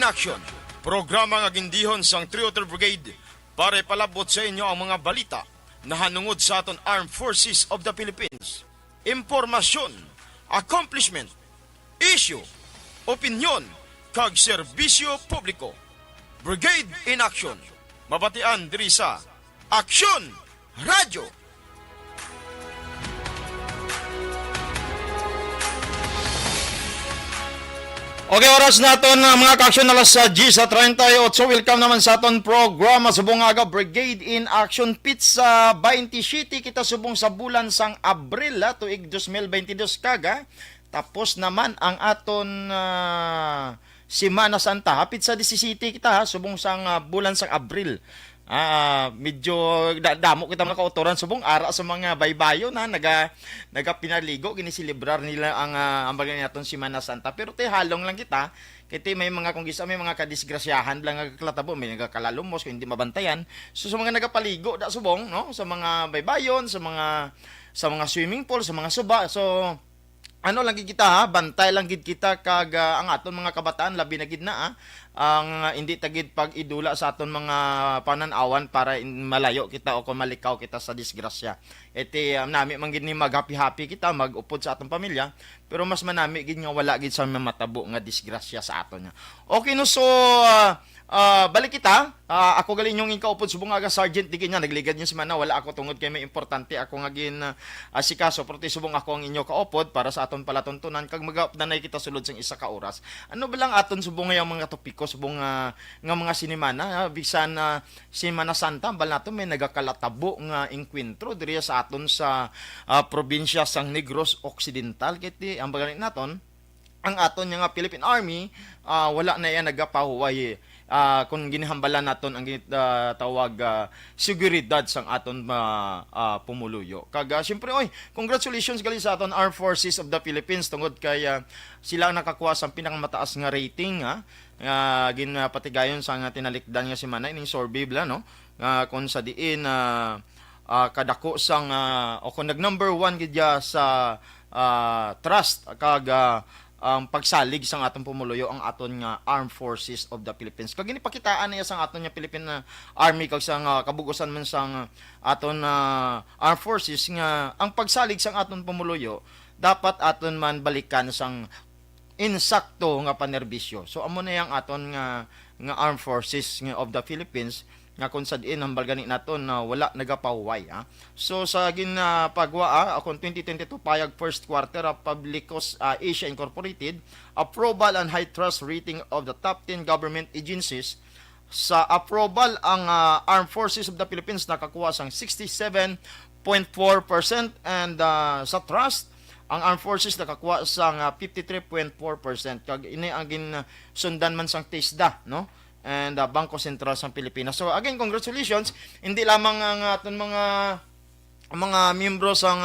in Action, programa nga gindihon sang Trioter Brigade para ipalabot sa inyo ang mga balita na hanungod sa aton Armed Forces of the Philippines. Impormasyon, accomplishment, issue, opinion, kag serbisyo publiko. Brigade in Action, mabatian diri sa Action Radio. Okay, oras naton mga ka-action alas sa G sa 38. Welcome naman sa aton programa sa bungaga Brigade in Action Pizza 27 kita subong sa bulan sang Abril tuig 2022 kaga. Tapos naman ang aton Semana Santa hapit sa 17 kita subong sang bulan sang Abril. Medyo damo kita mga kautoran subong ara sa mga baybayo na naga pinaligo ginisilibrar nila ang bagay naton Semana Santa, pero te halong lang kita kiti may mga kung gisa may mga kadisgrasyahan lang nagklatabo, may nagakalalumos kung hindi mabantayan, so sa mga nagapaligo da subong no sa mga baybayon, sa mga swimming pool, sa mga suba, so ano lang gid kita bantay lang gid kita kag ang aton mga kabataan labi na gid na ang hindi tagid pag idula sa aton mga pananawan para malayo kita o kung malikaw kita sa disgrasya. Iti nami man gid ni mag-happy kita mag-upod sa aton pamilya, pero mas manami gid nga wala gid sa matabo nga disgrasya sa aton nya. Okay no, so balik kita. Ako galing yung inkaupod subong aga sergeant di kanya nagligad niya semana wala ako tungod kay may importante ako nga gin asikaso, pero subong ako ang inyo kaupod para sa aton palatuntunan kag mag-updanay kita sulod sang isa ka oras. Ano ba lang aton subong nga mga topiko subong nga mga sinimana bisan Semana Santa bal nato may nagakalatabo nga enkwentro diri sa aton sa probinsya sang Negros Occidental kiti ang bagay naton ang aton nga Philippine Army wala na yan nagapahuway kung ginihambalan naton ang tawag seguridad sang aton pumuluyo. Kag syempre congratulations gali sa aton Armed Forces of the Philippines tungod kay sila ang nakakuha sa pinakamataas nga rating ginapatigayon sa nga tinalikdan nga semana ining survey bla no kung sa diin kadako sang o kung nag number 1 gid sa trust kag ang pagsalig sang atong pumuluyo ang aton nga Armed Forces of the Philippines. Kag ginipakitaan niya sang aton nga Philippine Army kag sang kabugusan man sang aton Armed Forces nga ang pagsalig sang aton pumuluyo dapat aton man balikan sang insakto nga panerbisyo. So amo na yang aton nga Armed Forces of the Philippines nga kung sa diin ang balgani naton na wala nagapahuway. So sa ginapagwa akong 2022 payag first quarter of Publicos Asia Incorporated approval and high trust rating of the top 10 government agencies. Sa approval ang Armed Forces of the Philippines nakakuha sang 67.4% and sa trust ang Armed Forces nakakuha sang 53.4%. Kag ini ang ginsundan man sang TISDA no and Bangko Sentral sa Pilipinas. So again, congratulations hindi lamang ang aton mga miyembro sang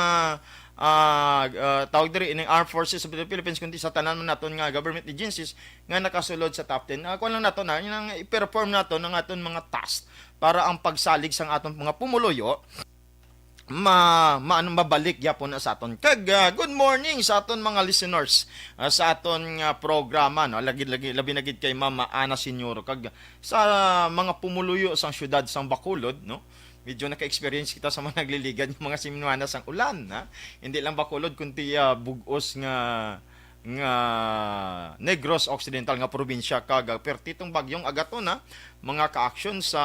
tawag diri ining Armed Forces of the Philippines kundi sa tanan man naton nga government agencies nga nakasulod sa top 10. Kuan lang naton yung i-perform naton ang aton mga task para ang pagsalig sang aton mga pumuluyo mabalik yapon na sa aton. Kag good morning sa aton mga listeners sa aton programa no labi na gid kay Mama Ana Senyoro kag sa mga pumuluyo sang syudad sang Bacolod no. Medyo naka-experience kita sa mga nagliligan yung mga simnuana sang ulan hindi lang Bacolod kundi bugos nga Negros Occidental nga probinsya kag pertitong bagyong agaton mga ka-action sa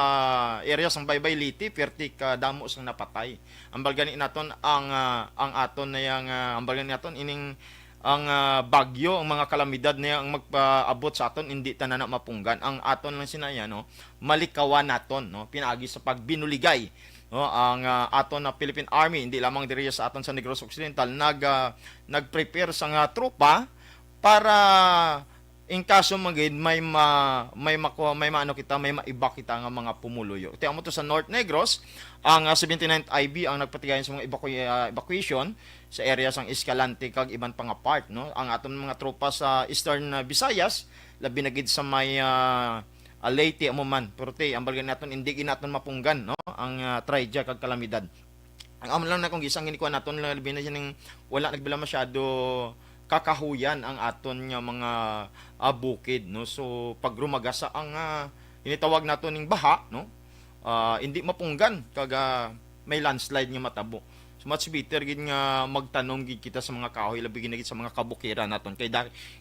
area sang Baybay Liti perti ka damo sang napatay. Ang balgani naton ang aton na yang ang balgani naton ining ang bagyo ang mga kalamidad na ang magpaabot sa aton hindi tanan na mapunggan. Ang aton lang sinaya no malikawan naton no pinaagi sa pagbinuligay no ang aton na Philippine Army hindi lamang diri sa aton sa Negros Occidental nag-prepare sa tropa para in kaso magid may maano kita may maiba kita nga mga pumuluyo. Ito amo to sa North Negros ang 79th IB ang nagpatigayon sa mga evacuation sa area sang Escalante kag iban pa nga part no. Ang aton mga tropa sa Eastern Visayas labi na gid sa may Leyte amo man pero ang balgan naton hindi ginaton mapunggan no ang tragedia kag kalamidad. Ang amo lang na kung gisang ginikuha naton labi na ning wala nagbila masyado kakahuyan ang aton nga mga bukid, no. So pag rumagasa ang initawag nato ning baha, no, hindi mapunggan kaga may landslide nga matabo. So much better gid nga magtanom gid kita sa mga kahoy, labi gid sa mga kabukiran naton kay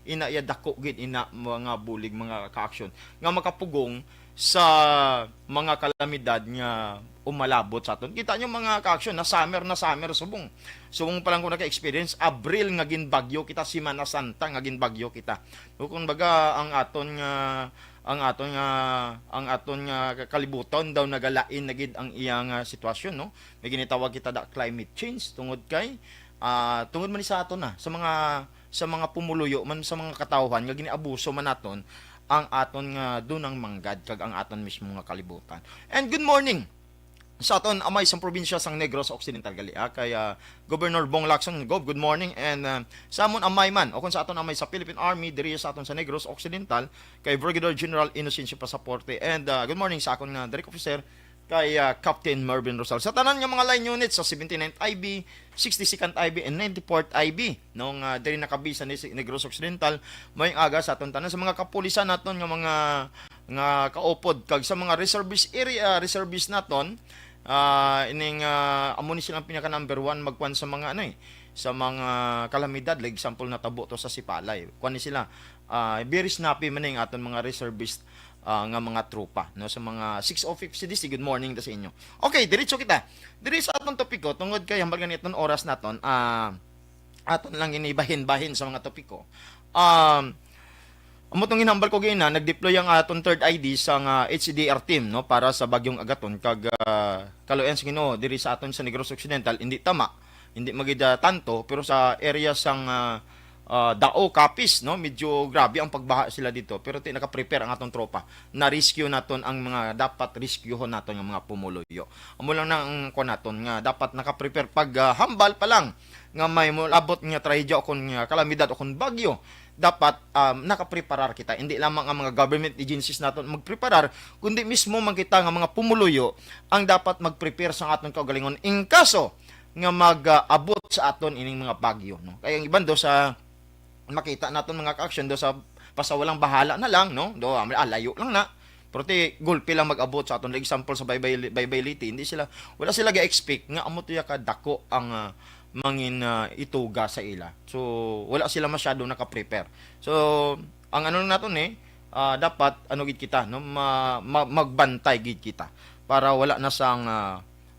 ina ya dako gid ina mga bulig mga ka-action nga makapugong sa mga kalamidad nga umalabot sa aton. Kita nyo mga ka-action na summer subong. Subong pa lang ko naka-experience, Abril nga ginbagyo kita, Semana Santa nga ginbagyo kita. So, kung baga ang aton nga kalibutan daw nagalain na gid ang iyang sitwasyon, no. May ginitawag kita da climate change tungod kay tungod man sa aton sa mga pumuluyo man sa mga katawhan nga giniabuso man naton ang aton nga dunang manggad kag ang aton mismo nga kalibutan. And good morning sa aton amay sa probinsya sang Negros Occidental gali kay Governor Bong Lacson. Good morning. And sa amon amay man o kung sa aton amay sa Philippine Army diri sa aton sa Negros Occidental kay Brigadier General Inocencio Pasaporte. And good morning sa akon nga direct officer kay Captain Mervin Rosal. Sa tanan nga mga line units sa 79th IB, 62nd IB, and 94th IB nung diri nakabisa ni Negros Occidental may aga sa aton tanan sa mga kapulisan naton nga mga kaupod kag sa mga reservist area reservist naton ining amo ni silang pinaka number 1 magkuan sa mga sa mga kalamidad, like example natabo to sa Sipalay. Kuan ni sila very snappy man ning aton mga reservist nga mga tropa, no, sa mga 605 CDC. Good morning ta sa inyo. Okay, diretso kita diri sa atong topiko tungod kay hambal ganiton oras naton aton lang inibahin-bahin sa mga topiko. Amo tong hinambal ko gina nag-deploy ang aton third ID sa HCDR team, no, para sa bagyong Agaton kag kaluyan sa Ginoo diri sa aton sa Negros Occidental. Hindi tama, hindi magida tanto, pero sa area sang Dao Capiz, no, medyo grabe ang pagbaha sila dito, pero naka-prepare ang atong tropa na rescue naton ang mga dapat rescuehon naton nga mga pumuluyo. Amo lang nang ko naton nga dapat naka-prepare pag hambal pa lang nga may molabot nga trahedya o kun kalamidad o kun bagyo, dapat nakapreparar kita. Hindi lamang ang mga government agencies naton magpreparar, kundi mismo man kita nga mga pumuluyo ang dapat mag-prepare sa aton kaugalingon in kaso nga mag-abot sa aton ining mga bagyo, no. Kaya ang iban do sa makita naton mga ka-action do sa pasawalang bahala na lang, no, do layo lang na, pero gulpi lang mag-abot sa aton. Like example sa Baybayliti, wala sila ga-expect nga amo tiya ka dako ang mangin ituga sa ila. So wala sila masyado naka-prepare. So ang ano naton dapat gid kita, no, magbantay gid kita para wala na sang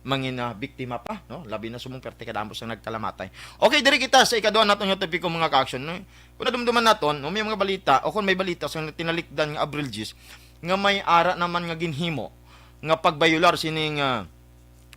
mangin biktima pa, no, labi na sumong perte kadamos ang nagkalamatay. Okay, diri kita sa ikaduha naton nga topiko mga ka-action, no. Kung nadumduman naton, no, may mga balita o kung may balita sa tinalikdan nga Abril Gis nga may ara naman nga ginhimo nga pagbayular sining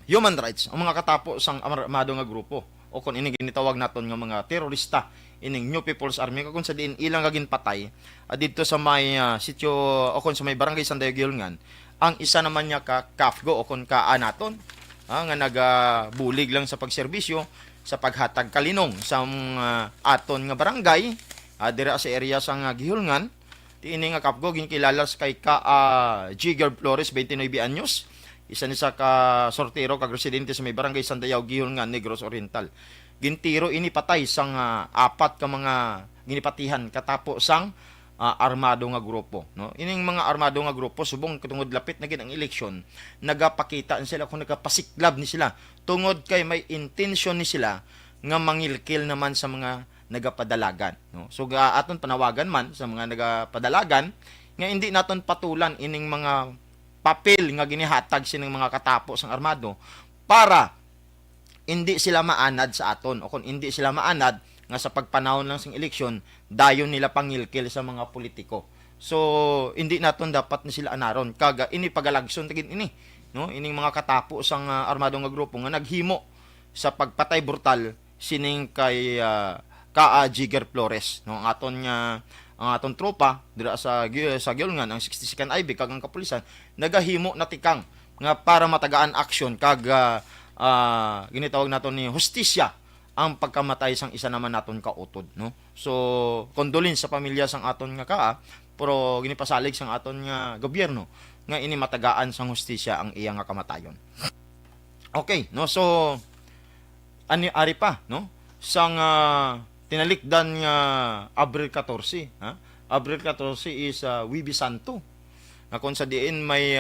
human rights ang mga katapo sang armado nga grupo o kung ini ginitawag naton nga mga terorista ining New People's Army kung sa diin ilang nga ginpatay dito sa may sitio o kung sa may barangay Sandayo Gilngan. Ang isa naman niya ka Kafgo o kung naton nga nagabulig lang sa pagserbisyo sa paghatag kalinong sa aton nga barangay dira sa area sang Gihulngan. Tiini nga Kafgo ginkilala kay Jigger Flores, 29 anyos. Isa ni sa ka sortero kag residente sa may barangay Sandayaw Gihulngan, Negros Oriental. Gintiro ini patay sang apat ka mga ginipatihan katapo sang armado nga grupo, no. Ining mga armado nga grupo subong tungod lapit na gid ang eleksyon, nagapakita sila kung nagapasiklab ni sila tungod kay may intention ni sila nga mangilkil naman sa mga nagapadalagan, no. So aton panawagan man sa mga nagapadalagan nga hindi naton patulan ining mga papel nga ginihatag sining mga katapo sang armado para hindi sila maanad sa aton o kung hindi sila maanad nga sa pagpanahon lang sing eleksyon dayon nila pangilkil sa mga politiko. So hindi naton dapat ni sila anaron kaga ini pagalagson tagin ini, no, ining mga katapo sang armado nga grupo nga naghimo sa pagpatay brutal sining kay Jigger Flores, no. Ang aton tropa dira sa Gilngan, ang 62nd IB kag ang kapulisan nagahimo na tikang nga para matagaan aksyon kag ginitawag naton ni hustisya ang pagkamatay sang isa naman naton kautod, no. So condolence sa pamilya sang aton nga pero ginipasalig sang aton nga gobyerno nga ini matagaan sang hustisya ang iya nga kamatayon. Okay, no. So ari pa, no, sang tinalikdan nga Abril 14, ha? Abril 14 is Wibi Santo. Na kung sa diin may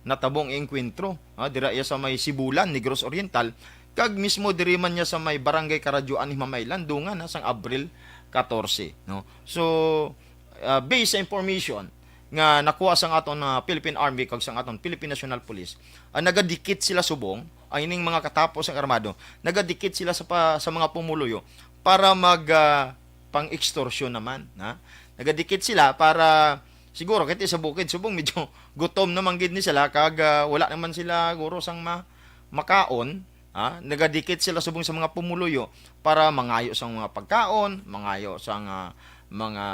natabong engkwentro, dira iya sa may Sibulan, Negros Oriental, kag mismo diri man niya sa may Barangay Karadyoan, Himamaylan, dungan sang Abril 14, no? So based sa information nga nakuha sang aton Philippine Army kag sang aton Philippine National Police, nagadikit sila subong ang ining mga katapos ang armado, nagadikit sila sa mga pumuluyo para mag pang-extortion naman, ha? Nagadikit sila para siguro kahit sa bukid subong medyo gutom naman gid ni sila kag wala naman sila guro sang makaon, ha? Nagadikit sila subong sa mga pumuluyo para mangayo sa mga pagkaon, mangayo sa mga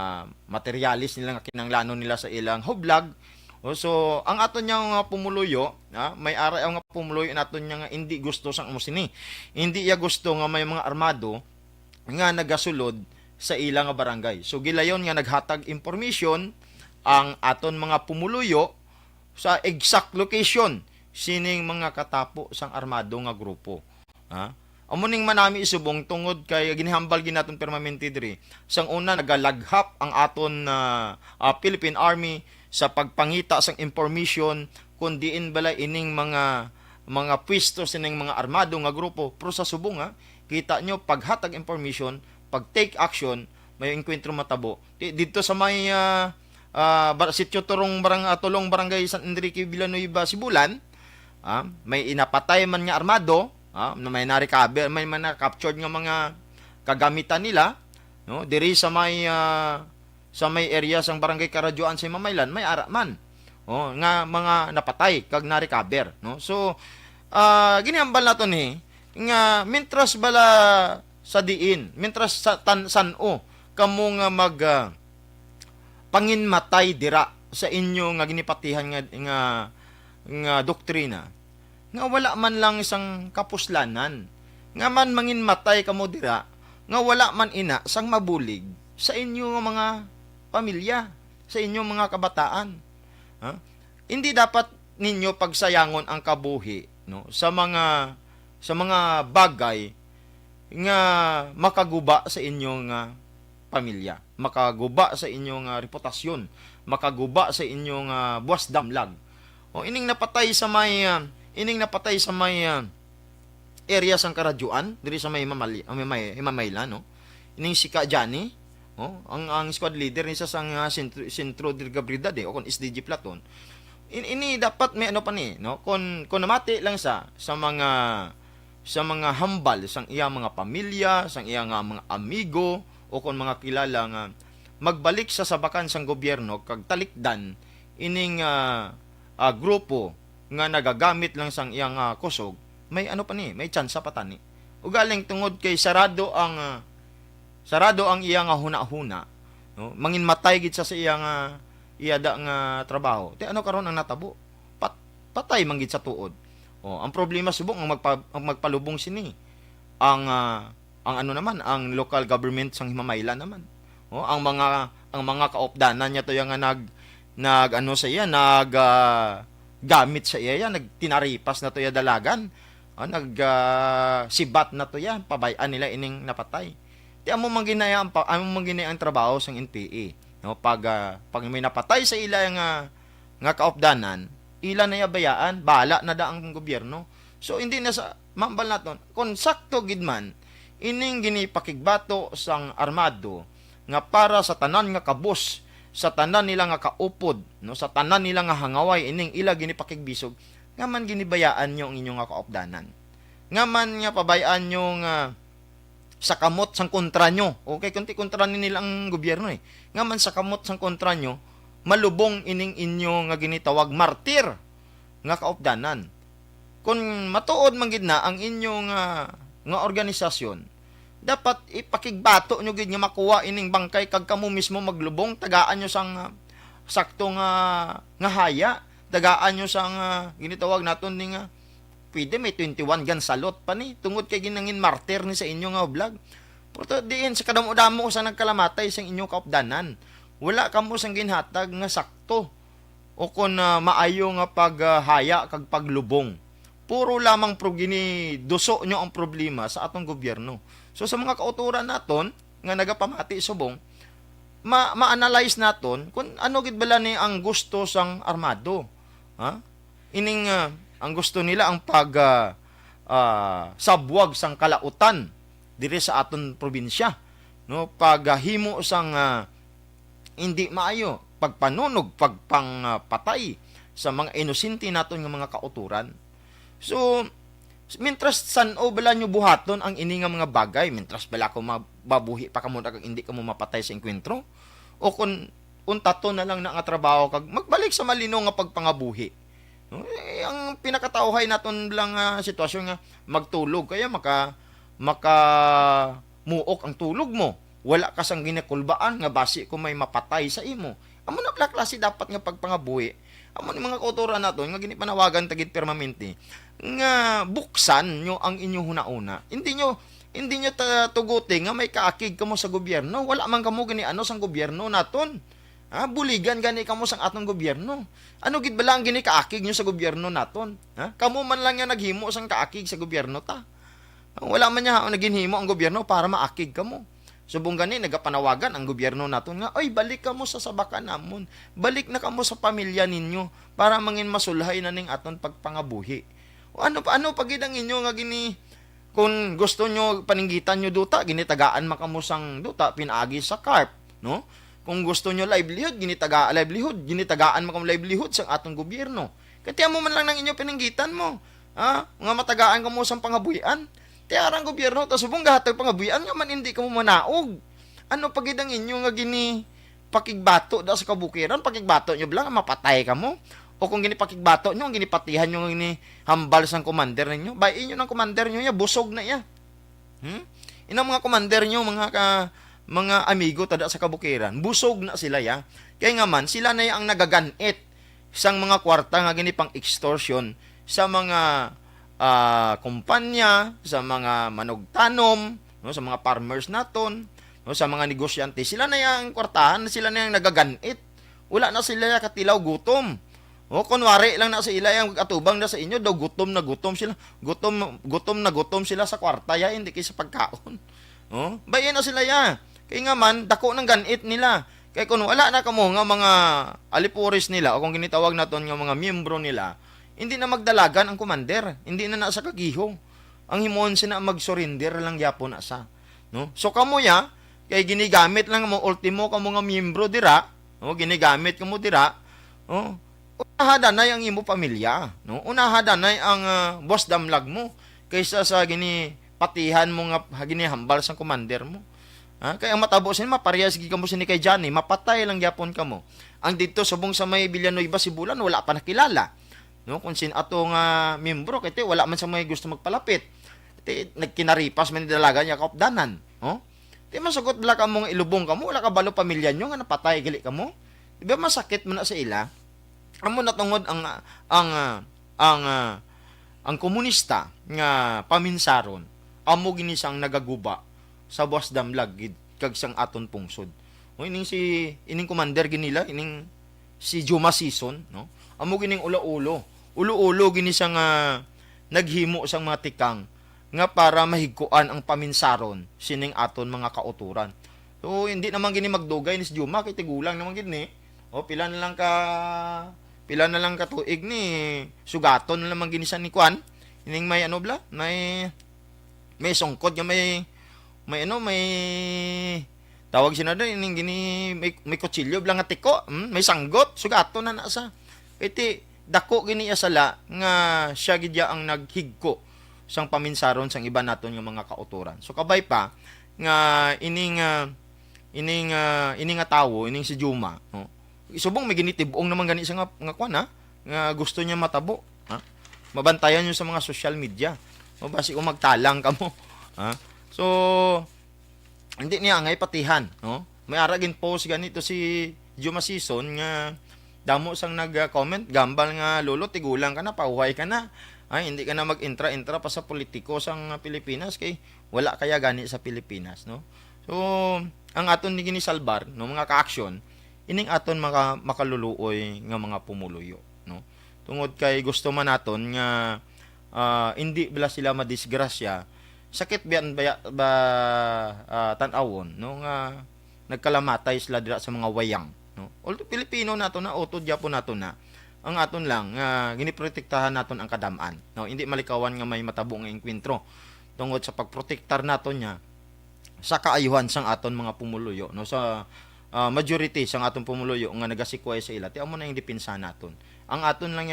materialis nila nga kinanglanon nila sa ilang hublag. So ang aton yang pumuluyo, may ara ang pumuluyo naton nga hindi gusto sang musini. Hindi iya gusto nga may mga armado nga nagasulod sa ilang barangay. So gilayon nga naghatag information ang aton mga pumuluyo sa exact location sining mga katapo sang armado nga grupo. Amuning manami isubong tungod kay ginihambal ginaton permanente diri. Sang una nagalaghap ang aton Philippine Army sa pagpangita sang information kung diin bala ining mga pwesto sining mga armado nga grupo. Pero sa subong kita nyo paghatag information, pag take action, may enkwentro matabo. Dito sa may sitio Tulong Barangay San Enrique Villanueva, Sibulan, may inapatay man nga armado, na may na-recover, may na-captured nga mga kagamitan nila, no? Diri sa may area sang Barangay Karadyoan sa Himamaylan, may araman, nga mga napatay kag na-recover, no? So ginihambal nato ni nga mintras bala sa diin, mintras sa san-o kamo nga panginmatay dira sa inyo nga ginipatihan nga doktrina, nga wala man lang isang kapuslanan, nga man manginmatay kamo dira, nga wala man ina sang mabulig sa inyo nga mga pamilya, sa inyo mga kabataan. Hindi dapat ninyo pagsayangon ang kabuhi, no, sa mga bagay nga makaguba sa inyong pamilya, makaguba sa inyong reputasyon, makaguba sa inyong buwas damlag. Ining napatay sa may area sang Karadyoan diri sa may Himamaylan, no? Ining si Ka Johnny, ang squad leader ni sa sang Sentro de Gabridad, o kon SDG Platon. Ini dapat may ano pa ni, no? Kon namati lang sa mga hambal sang iya mga pamilya, sang iya nga mga amigo o kon mga kilala nga magbalik sa sabakan sang gobyerno kag talikdan ining grupo nga nagagamit lang sang iyang kusog, may ano pa ni, may tsansa pa tani. Ugaling tungod kay sarado ang iyang huna-huna, no? Manginmatay gid sa iyang iyada nga trabaho. Ti ano karon ang natabo? Patay man gid sa tuod. Ang problema subong ang magpalubong sini. Ang ano naman, ang local government sang Himamaylan naman. Ang mga kaopdanan niya to yang gamit sa iya, nagtinaripas na to ya dalagan. Sibat na to ya, pabayan nila ining napatay. Di amo manginaya ang trabaho sang NPA. No, pag may napatay sa ila nga kaopdanan, ila na yabayaan, bala na da ang gobyerno. So hindi na sa mambal naton kon sakto gid man ining ginipakigbato sang armado nga para sa tanan nga kabus, sa tanan nila nga kaupod, no, sa tanan nila nga hangaway ining ila ginipakigbisog, nga man ginibayaan nyo ang inyong nga kaopdanan, nga man nga pabayaan nyo nga sa kamot sang kontra nyo. Okay, kunti kontra ni nila ang gobyerno nga man sa kamot sang kontra nyo, malubong ining inyo nga ginitawag martir nga kaopdanan. Kung matuod man gid na ang inyong nga organisasyon, dapat ipakigbato nyo gid nga makuha ining bangkay kag kamo mismo maglubong, tagaan nyo sang sakto nga haya, tagaan nyo sang ginitawag naton ni nga pwede may 21 gan salot pa ni tungod kay ginangin martir ni sa inyo nga vlog. Pero diin sa kadamo-damo sa nagkalamatay sang inyong kaopdanan, wala kamo sang ginhatag nga sakto o kon maayo nga paghaya kag paglubong. Puro lamang gini duso nyo ang problema sa atong gobyerno. So sa mga kauturan naton, nga nagapamati subong, ma-analyze naton kung ano gid bala ni ang gusto sang armado. Ha? Ining ang gusto nila ang sabwag sang kalautan diri sa aton probinsya, no? Paghimo sang hindi maayo, pagpanunog, pagpangpatay sa mga inosente naton nga mga kauturan. So, mintras san-o bala nyo buhaton ang ini nga mga bagay, mintras bala ko mabuhi pa kamo kag hindi kamo mapatay sa enkwentro, o kun untato na lang na nga trabaho kag magbalik sa malino nga pagpangabuhi. Ang pinakatawhay naton lang sitwasyon nga magtulog kaya maka muok ang tulog mo. Wala ka sang ginakulbaan nga basi kung may mapatay sa imo. Amo na pala klase dapat nga pagpangabuhi. Amo ni mga kauturan naton nga ginipanawagan tagit permanente nga buksan nyo ang inyong hunauna. Hindi nyo tuguti nga may kaakig kamo sa gobyerno. Wala man kamo gani ano sang gobyerno naton. Buligan gani kamo sang atong gobyerno. Ano gid bala ang gini kaakig nyo sa gobyerno naton? Kamo man lang nga naghimo sang kaakig sa gobyerno ta. Wala man niya naginhimo ang gobyerno para maakig kamo. Subong gani nagapanawagan ang gobyerno naton nga, oy balik kamo sa sabakan namon. Balik na kamo sa pamilya ninyo para mangin masulhay na ning aton pagpangabuhi. O ano pagid ang inyo nga gini kung gusto nyo paninggitan nyo duta, ginitagaan makamusang duta pinaagi sa carp, no? Kung gusto nyo livelihood, ginitagaan makam livelihood sa atong gobyerno. Kaya mo man lang ng inyo pininggitan mo. Nga matagaan ka mo sa pangabuhian. Tiarang gobyerno, ta subong gahatag pangabuhian nga man hindi ka mo manaog. Ano pagid ang inyo nga gini pakigbato da sa kabukiran, pakigbato nyo blang mapatay ka mo. O kung gini pakigbato nyo, ginipatihan nyo gini hambal sang commander ninyo, bayin nyo ng commander nyo ya, busog na ya. Inang mga commander nyo, mga amigo tada sa kabukiran, busog na sila ya. Kaya nga man, sila na ang nagaganit sang mga kwarta nga gini pang extortion sa mga kumpanya, sa mga manugtanom, no, sa mga farmers naton, no, sa mga negosyante. Sila na yang kwartahan, sila na yang nagaganit. Wala na sila katilaw gutom. O kunwari lang na sa ila yung atubang na sa inyo, daw gutom na gutom sila. Gutom sila sa kwarta ya, hindi kay sa pagkaon. O, bayan na sila ya. Kaya nga man, dako ng ganit nila. Kaya kung wala na kamo nga mga alipuris nila, o kung ginitawag naton nga mga miyembro nila, hindi na magdalagan ang commander. Hindi na nasa kagihong. Ang himon sina mag-surrender lang yapon na sa. No? So kamo ya, kay ginigamit lang mo ultimo kamo nga miyembro dira, no? Ginigamit kamo dira, no? Unahadanay ang imo pamilya, no? Unahadanay ang boss damlag mo kaysa sa gini patihan mo nga ginihambal sa commander mo. Kaya ang matabo sin maparehas gi kamo sini kay Johnny, mapatay lang gyapon kamo. Ang dito subong sa may Villanueva Sibulan wala pa nakilala. No, kung sin atong miyembro kay wala man sa may gusto magpalapit. Nagkinaripas man dalaga niya kaupdanan, no? Ti masugot bala kamo nga ilubong kamo, wala ka balo pamilya nyo nga napatay gali kamo. Di ba masakit man na sa ila? Amo natungod ang komunista nga paminsaron amo gini sang nagaguba sa buwas damlag kag sang aton pungsod. O ining commander ginila ining si Juma Season, no? Amo gining ulo gini sang naghimo sang mga tikang nga para mahigkuan ang paminsaron sining aton mga kauturan. So hindi naman gini magdugay ni si Juma kay tigulang naman gini. O pila na lang katuig ni sugaton na naman ginisan ni Kwan. Ining may ano bla, may sungkod nga may tawag sina doon ining gini may kutsilyo bla nga tiko, may sanggot sugaton na nasa. Iti dako gini asala nga siya gidya ang naghigko sang paminsaron sang iba naton nga mga kauturan. So kabay pa nga ining nga tawo, ining si Juma, no? Subong may ginitibong naman gani sa nga kwan nga gusto niya matabo, mabantayan niyo sa mga social media, o basi kung magtalang kamo, so hindi niya angay patihan, no? May aragin post ganito si Juma Season nga damo sang nag-comment gambal nga lolo tigulang ka na, pauhay ka na, hindi ka na mag-intra pa sa politiko sang Pilipinas kay wala kaya gani sa Pilipinas, no? So ang aton ni gini salbar, no, mga ka-action ining aton makaluluoy nga mga pumuluyo, no? Tungod kay gusto man naton nga hindi bala sila madisgrasya sakit biyan ba tan-awon no nga nagkalamatay sila dira sa mga wayang, no? Although Pilipino nato na utod gyapon nato na. Ang aton lang nga giniprotektahan naton ang kadam-an, no? Hindi malikawan nga may matabo nga engkwentro tungod sa pagprotektar naton niya sa kaayuhan sang aton mga pumuluyo, no? Sa majority sang aton pumuluyo nga nagasikway sa ila, ti amo na yung depensa naton. Ang aton lang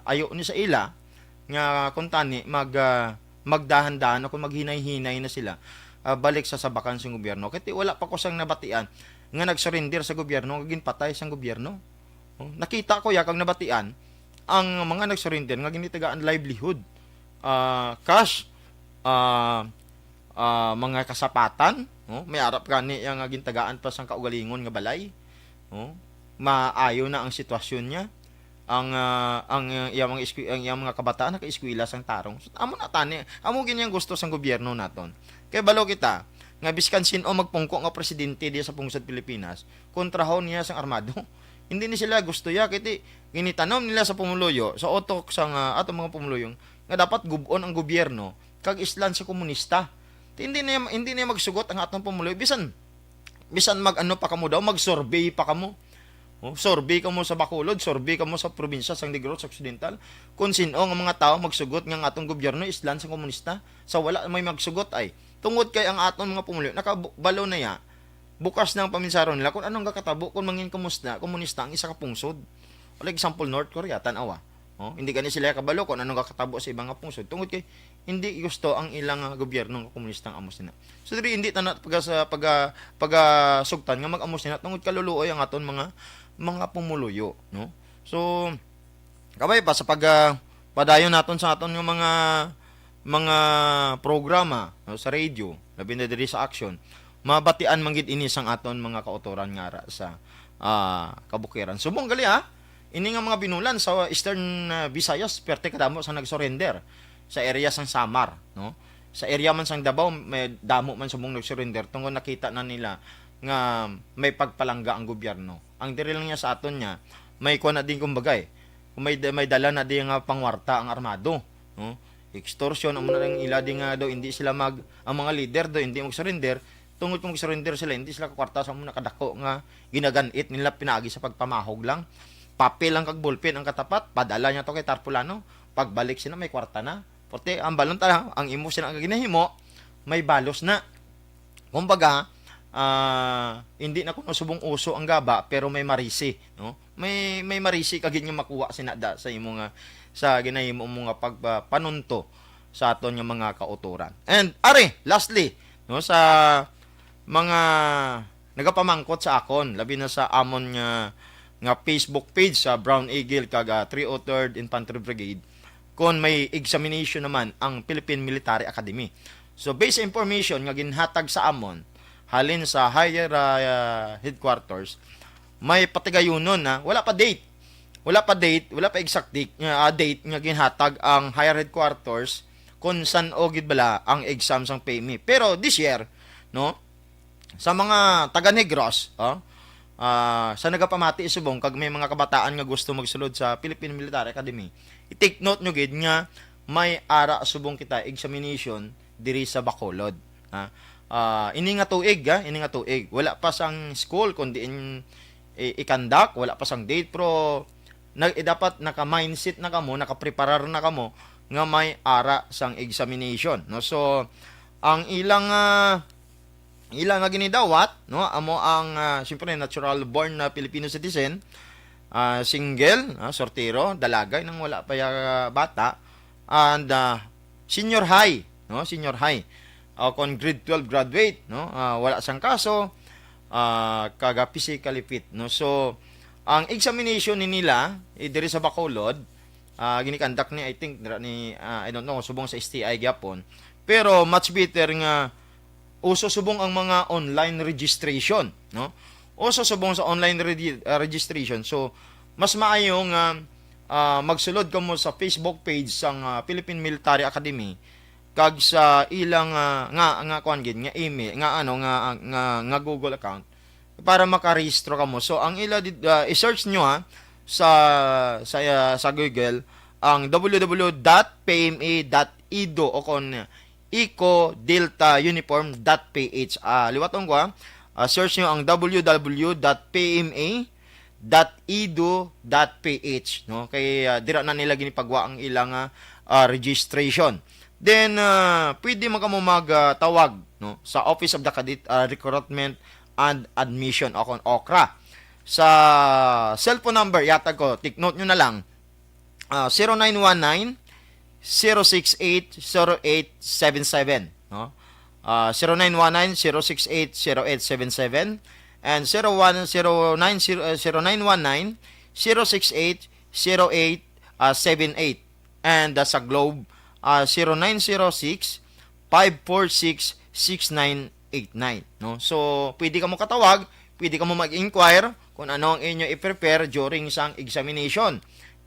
ayo ni sa ila nga kung tani magdahan-dahan o kung maghinay-hinay na sila balik sa sabakan sa gobyerno. Kaya wala pa ko sang nabatian nga nag-surrender sa gobyerno, nga ginpatay sang gobyerno. Oh, nakita ko kag nabatian ang mga nag-surrender nga ginitagaan livelihood, cash, mga kasapatan, no? May arap gani yang gintagaan pa sang kaugalingon nga balay. No? Maayo na ang sitwasyon niya. Ang iyang mga kabataan naka-eskwela sang tarong. So, amo na tani, amo ganyang gusto sang gobyerno naton. Kay balo kita nga biskan sino magpungko nga presidente diya sa pungsod Pilipinas, kontrahon niya sang armado. Hindi ni sila gusto kiti ginitanom nila sa pumuluyo, sa utok sang atong mga pumuluyong nga dapat gubon ang gobyerno kag islan sa komunista. Hindi niya magsugot ang atong pumuluyo bisan mag-ano pa kamo daw, mag-survey pa kamo. Oh, survey ka mo sa Bacolod, survey ka mo sa probinsya sang Negros Occidental. Kung sino ang mga tao magsugot nga atong gobyerno islan sa komunista, sa wala may magsugot ay tungod kay ang atong mga pumuluyo nakabalo na ya. Bukas ng paminsaron nila kung anong kakatabo kung mangin komunista ang isa ka pungsod. Like example North Korea tan-awa. Oh, hindi gani sila kabalo kung anong kakatabo sa ibang pungsod. Tungod kay hindi gusto ang ilang gobyerno nga komunistang amos nila. So diri hindi tanat pag sugtan nga mag-amos nila tungod kaluluoy ang aton mga pumuluyo, no? So kabay pa sa padayon naton sa aton nga mga programa, no, sa radio, labi na diri sa action, mabatian man gid ini sang aton mga kautoran nga ara sa kabukiran. Subong gali ini nga mga binulan sa Eastern Visayas perte kadamo sa nag-surrender sa area sang Samar, no? Sa area man sang Davao may damo man subong nag-surrender tungod nakita na nila nga may pagpalangga ang gobyerno. Ang diri lang niya sa aton niya, may kuha na din kumbagay. Kung may dala na din nga pangwarta ang armado, no? Extortion ang muna lang ila din nga daw hindi sila ang mga leader daw hindi mag-surrender. Tungod kung mag-surrender sila hindi sila kakwarta sa muna kadako nga ginaganit nila pinaagi sa pagpamahog lang. Papel lang kag ballpen ang katapat, padala niya to kay Tarpulano. Pagbalik sila may kwarta na. Porte ang balon ta ang imo sila ang ginahimo, may balos na. Kumbaga, hindi na kuno subong uso ang gaba pero may marisi, no? May marisi kagid nga makuha sinada sa imo nga sa ginahimo mo nga pagpanunto sa aton nga mga kauturan. And lastly, no, sa mga nagapamangkot sa akon labi na sa amon nga Facebook page sa Brown Eagle kag 303rd Infantry Brigade kon may examination naman ang Philippine Military Academy. So based information nga ginhatag sa amon halin sa higher headquarters, may patigayunon na wala pa exact date nga ginhatag ang higher headquarters kung san o gid bala ang exam sang PME. Pero this year, no, sa mga taga Negros, sa nagapamati subong kag may mga kabataan nga gusto magsulod sa Philippine Military Academy, i-take note nyo gid nga may ara subong kita examination diri sa Bacolod. Ini nga tuig wala pa sang school kundi i-conduct, wala pa sang date pero dapat naka-mindset na kamo, naka-preparar na kamo nga may ara sang examination, no? So ang ilang nga ginidawat, no, amo ang siyempre natural born na Filipino citizen, single, sortero, dalagay nang wala pa bata, and senior high, no, kon grade 12 graduate, no, wala sang kaso, kaga physically fit, no. So ang examination nila diri sa Bacolod, ginikandak ni I think I don't know subong sa STI gyapon, pero much better nga uso subong ang mga online registration, no? Uso subong sa online registration. So mas maayo nga magsulod kamo sa Facebook page sang Philippine Military Academy kag sa ilang nga kuan gid nga email nga Google account para makarehistro kamo. So ang ila i-search nyo sa Google ang www.pme.edu o kon Eco Delta Uniform.ph. Liwatong ko search nyo ang www.pma.edu.ph, no? Kay dira na nila ginipagwa ang ilang registration. Then pwede mo kamo magtawag, no, sa Office of the Recruitment and Admission o OCRA. Sa cellphone number yatag ko, take note nyo na lang, 0919 068-0877, no? 0919-068-0877 and 0919-068-0878 and sa Globe 0906-546-6989, no? So pwede ka mo katawag, pwede ka mo mag-inquire kung ano ang inyo i-prepare during isang examination.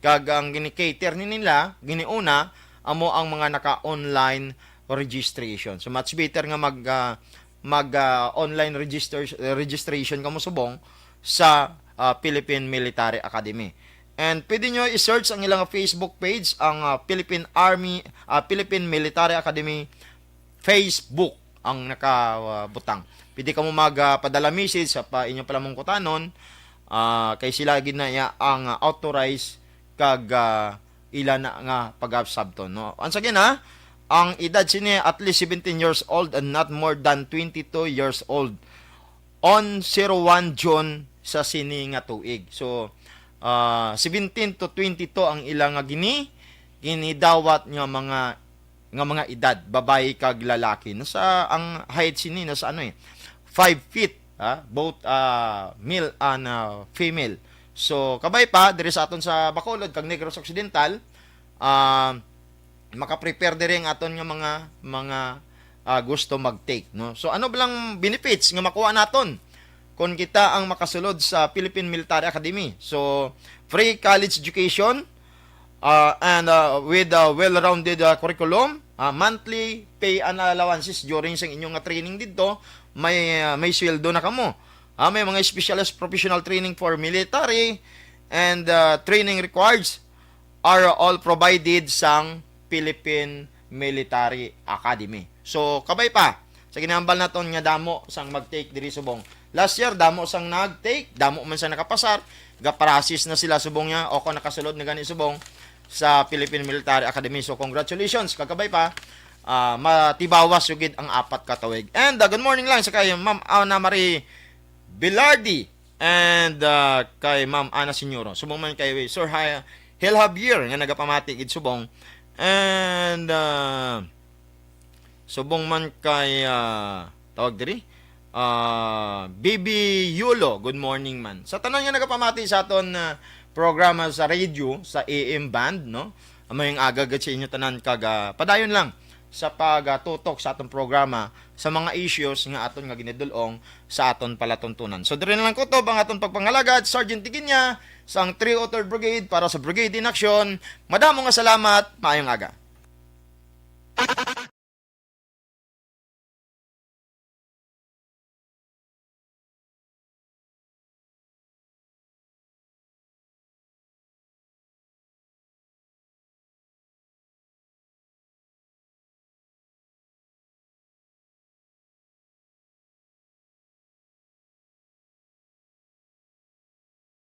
Kag ang gini-cater ni nila, giniuna, amo ang mga naka-online registration. So much better nga online registration kamo subong sa Philippine Military Academy. And pwede nyo i-search ang ilang Facebook page, ang Philippine Military Academy Facebook ang nakabutang. Pwede ka mo magpadala message sa inyong palamong kutanon, kay sila ginaya ang authorized kag ilan na nga pag-absabton, no? Once again ang edad sini at least 17 years old and not more than 22 years old on 01 June sa sini nga tuig. So 17 to 22 ang ilang nga ginidawat nga mga edad, babae kag lalaki. Nasa ang height sini nasa 5 feet, both male and female. So kabay pa diri sa aton sa Bacolod kag Negros Occidental, maka-prepare diri ang aton nga mga gusto mag-take, no? So ano bilang benefits nga makuha naton kung kita ang makasulod sa Philippine Military Academy? So free college education and with a well-rounded curriculum, monthly pay and allowances during sa inyong training dito, may sweldo na kamo. May mga specialist professional training for military and training required are all provided sa Philippine Military Academy. So, kabay pa, sa ginambal naton nga damo sang mag-take diri subong. Last year, damo sang nag-take, damo man sa nakapasar, ga-process na sila subong niya, o kung nakasulod na gani subong sa Philippine Military Academy. So, congratulations, kagabay pa, matibawas yugid ang 4 ka tuig. And good morning lang sa kay Ma'am Ana Marie Bilardi and kay Ma'am Ana Senyoro. Subong man kay Sir Hel Javier nga nagapamati gid subong. And subong man kay tawag diri Baby Yulo, good morning man. Sa tanan nga nagapamati sa aton programa sa radio sa AM band, no? Amayong aga gid sa inyo tanan kag padayon lang sa pagtutok sa atong programa sa mga issues nga aton nga ginidulong sa aton palatuntunan. So dire na lang kutob ang aton pagpangalagad, Sergeant Tiginya sang 303rd Brigade para sa Brigade in Action. Madamo nga salamat, maayong aga.